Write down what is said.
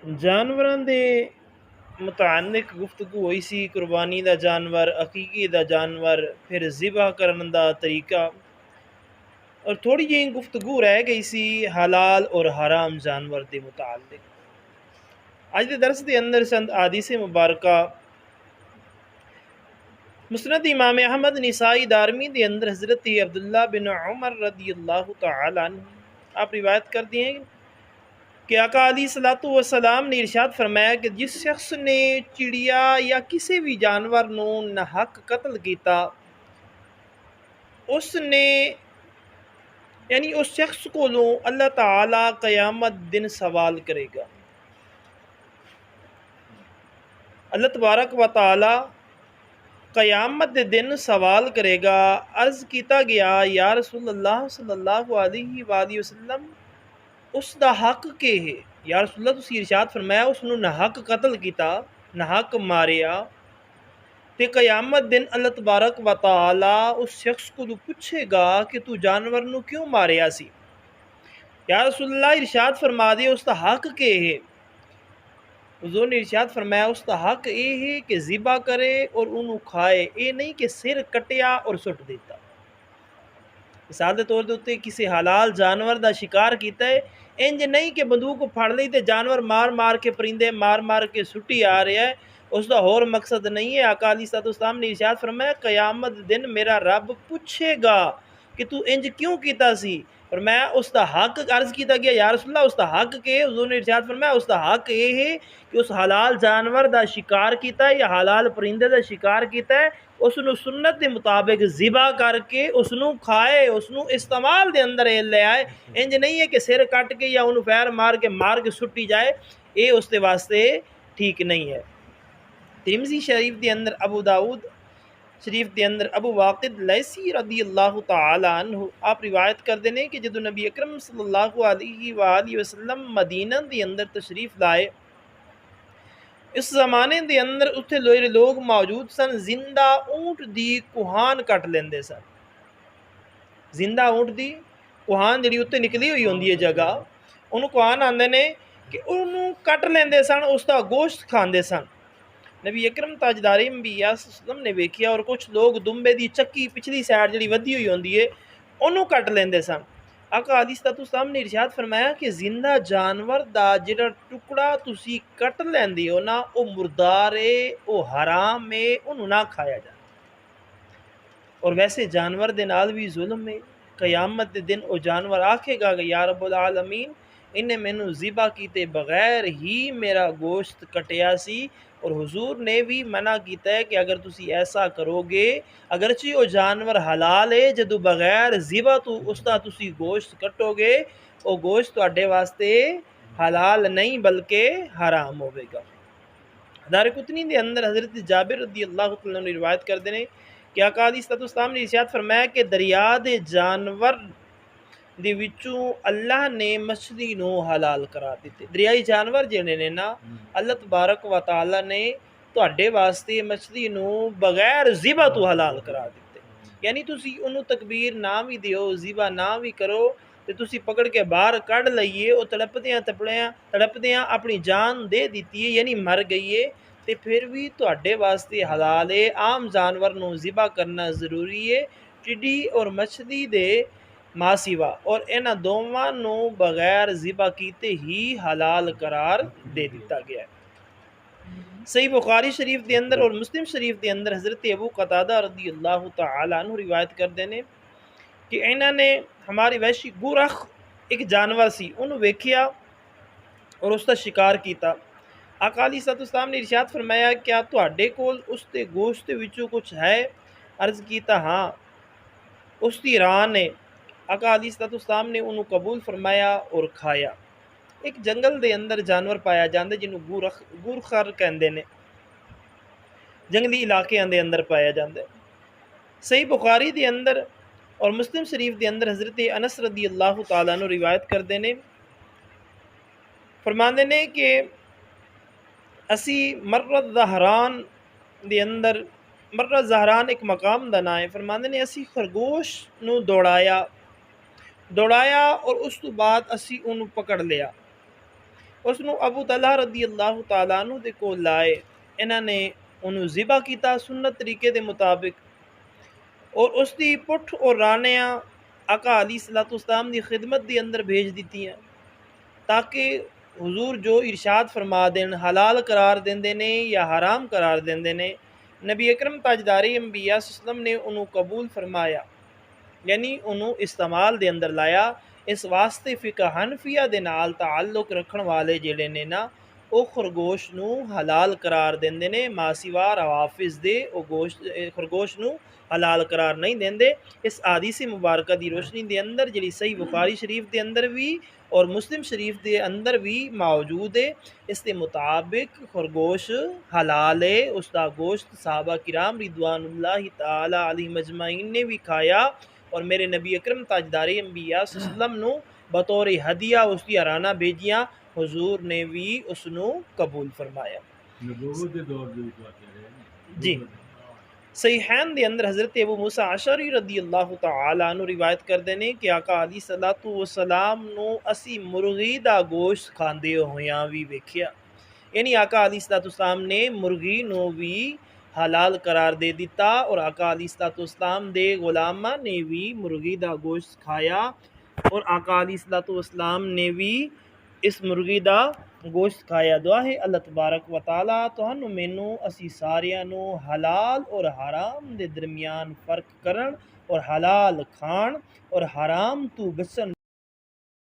जानवरों के मुतालिक गुफ्तगू हुई सी। कुर्बानी का जानवर, अकीके का जानवर, फिर ज़िबा करने का तरीका, और थोड़ी जी गुफ्तगू रह गई सी हलाल और हराम जानवर के मुतालिक। अज के दरस के अंदर चंद आदिस मुबारक मुस्नद इमाम अहमद निसाई दारमी के अंदर हज़रत अब्दुल्ला बिन उमर रदी अल्लाह तआला अन्हु आप रिवायत कर दिए कि आका अलैहिस्सलातु वस्सलाम ने इरशाद फरमाया कि जिस शख्स ने चिड़िया या किसी भी जानवर नू नाहक कत्ल किया, उसने यानी उस शख्स को अल्लाह ताला क़यामत दिन सवाल करेगा। अल्लाह तबारक व ताला क़यामत दे दिन सवाल करेगा। अर्ज़ किया गया या रसूलल्लाह सल्लल्लाहु अलैहि वसल्लम उसका हक के है। या रसूलल्लाह तुसीं इरशाद फरमाया उसनू नाहक कत्ल किया, नाहक मारिया, तो क़यामत दिन अल्लाह तबारक व ताला उस शख्स को पूछेगा कि तू जानवर नू क्यों मारिया सी। या रसूलल्लाह इरशाद फरमा दे उसका हक के है। हुज़ूर ने इरशाद फरमाया उसका हक ये है कि ज़िबा करे और उन्होंने खाए, ये नहीं कि सिर कटिया और सुट देता। मिसाल के तौर पर किसी हलाल जानवर का शिकार किया है, इंज नहीं कि बंदूक फड़ ली तो जानवर मार मार के, परिंदे मार मार के सुटी आ रहा है, उसका होर मकसद नहीं है। आका अलैहिस्सलाम ने इरशाद फरमाया क़यामत दिन मेरा रब पूछेगा कि तू इंज क्यों किया सी। और मैं उसका हक अर्ज़ किया गया या रसूलल्लाह उसका हक के। हुज़ूर ने इरशाद फरमाया उसका हक ये है कि उस हलाल जानवर का शिकार किया या हलाल परिंदे का शिकार किया है, उसनू सुन्नत के मुताबिक ज़िबा करके उसनू खाए, उसनू इस्तेमाल के अंदर ले आए। इंज नहीं है कि सिर कट के या उन्होंने फैर मार के सुटी जाए, ये उसके वास्ते ठीक नहीं है। तिरमिज़ी शरीफ के अंदर, अबू दाऊद शरीफ के अंदर अबू वाक़िद लैसी रदी अल्लाह तआला अन्हु आप रिवायत कर देने कि जदों नबी अकरम सल्लल्लाहु अलैहि वसल्लम मदीना के अंदर तशरीफ़ लाए, इस ज़माने के अंदर उत्थे लोग मौजूद सन जिंदा ऊँट की कुहान कट लेंदे सन। जिंदा ऊँट की कुहान जी उत्ते निकली हुई होंगी है जगह, उन्होंने कुहान आते ने कि उन्होंने कट लेंदे सन, उसका गोश्त खाते सन। नबी अकरम ताजदारे अंबिया सल्लम ने वेखिया और कुछ लोग दुंबे की चक्की पिछली साइड जी वधी हुई होंगी है उन्होंने कट लेंदे सन। आका अलैहिस्सलाम ने इरशाद फरमाया कि जिंदा जानवर का जिहड़ा टुकड़ा तुसी कट लैंदे हो ना, वो मुर्दार है, वो हराम है, उन्होंने ना खाया जाए। और वैसे जानवर के नाल भी जुल्म है। क़यामत के दिन वो जानवर आखेगा कि या रब्बुल आलमीन इन्हें मैनू ज़िबा किते बगैर ही मेरा गोश्त कटिया सी। और हुजूर ने भी मना किया है कि अगर तुसी ऐसा करोगे, अगरचे वो जानवर हलाल है, जदों बगैर ज़िबा तो उसका तुसी गोश्त कटोगे, वो गोश्त तुहाडे वास्ते हलाल नहीं बल्कि हराम होवेगा। दारकुतनी के अंदर हज़रत जाबिर रदी अल्लाह तआला अन्हु रिवायत करते हैं कि आका अलैहिस्सलाम ने इरशाद फरमाया कि दरिया के जानवर दे विचों अल्लाह ने मछली नू हलाल करा दिते। दरियाई जानवर जिहड़े ने ना, अल्लाह तबारक व तआला ने तुहाडे वास्ते मछली नू बगैर ज़िबा तो हलाल करा दिते। यानी तुसी उन्होंने तकबीर ना भी दिओ, ज़िबा ना भी करो, तो तुसी पकड़ के बाहर कढ़ लईए, वो तड़पदियाँ अपनी जान दे दी है, यानी मर गई है, तो फिर भी तुहाडे वास्ते हलाल है। आम जानवर नू ज़िबा करना ज़रूरी है, टिड्डी और मछली दे मासिवा, और इन्हां दोवां नू बगैर ज़िबा कीते ही हलाल करार दे दिता गया है। सही बुखारी शरीफ के अंदर और मुस्लिम शरीफ के अंदर हज़रत अबू कतादा रदी अल्लाह तआला अन्हु रिवायत करते हैं कि इन्होंने हमारी वैशी गुरख एक जानवर सी उन्होंने वेखिया और उसका शिकार किया। आका अलैहिस्सलाम ने इरशाद फरमाया क्या तुहाडे कोल उसके गोश्त विचों कुछ है। अर्ज़ किया हाँ, उसकी रान है। आका अलैहिस्सलाम ने उन्होंने कबूल फरमाया और खाया। एक जंगल के अंदर जानवर पाया जाता जिन्होंने गुरखर कहते हैं, जंगली इलाकों के अंदर पाया जाता है। सही बुखारी के अंदर और मुस्लिम शरीफ के अंदर हज़रत अनस रदी अल्लाह तआला अन्हु रिवायत करते हैं, फरमाते हैं कि असी मर्रत ज़हरान के अंदर, मर्रत ज़हरान एक मकाम का नाम है, फरमाते हैं असी खरगोश नू दौड़ाया और उस तो बाद असी उन्होंने पकड़ लिया उसनू अबू तलहा रदी अल्लाह तआला अन्हु दे कोल लाए। इन्हां ने उन्होंने ज़िबा किया सुन्नत तरीके के मुताबिक, और उसकी पुठ और रानियां आका अलैहिस्सलाम की खिदमत के अंदर भेज दी हैं, ताकि हुजूर जो इरशाद फरमा देन हलाल करार देंदे ने या हराम करार देंदे ने, नबी अकरम ताजदारी अंबिया सल्लम ने उन्होंने कबूल फरमाया, यानी उन्होंने इस्तेमाल दे अंदर लाया। इस वास्ते फिका हनफिया दे नाल ताल्लुक रखण वाले जेड़े ने ना, वो खरगोश नू हलाल करार देंदे ने, मासीवा रवाफिज दे वो खरगोश नू हलाल करार नहीं देंदे। इस आदिसी मुबारक की रोशनी के अंदर जी सही बुखारी शरीफ के अंदर भी और मुस्लिम शरीफ के अंदर भी मौजूद है, इसके मुताबिक खरगोश हलाल है, उसका गोश्त सहाबा किराम रिदवानुल्लाहि ताला अलैहिम अजमाइन ने भी खाया, और मेरे नबी अकरम ताजदारी अंबिया सल्लम नु बतौर हदिया उसकी अराना भेजियां, हुजूर ने भी उसनू कबूल फरमाया। जी सहीहैन दे अंदर हज़रत अबू मूसा अशरी रदी अल्लाह तआला अन्हु रिवायत करते हैं कि आका अलैहिस्सलातु वस्सलाम नू असी मुर्गी दा गोश्त खांदे होया भी वेख्या, यानी आका अलैहिस्सलाम ने मुर्गी नू भी हलाल करार दे दिता, और आका अलैहिस्सलाम दे गुलामा ने भी मुर्गी दा गोश्त खाया, और आका अलैहिस्सलाम ने भी इस मुर्गी दा गोश्त खाया। दुआ है अल्लाह तबारक व तआला तुहानू मैनू असी सारियां नू हलाल और हराम दे दरमियान फ़र्क करन और हलाल खान और हराम तू बचन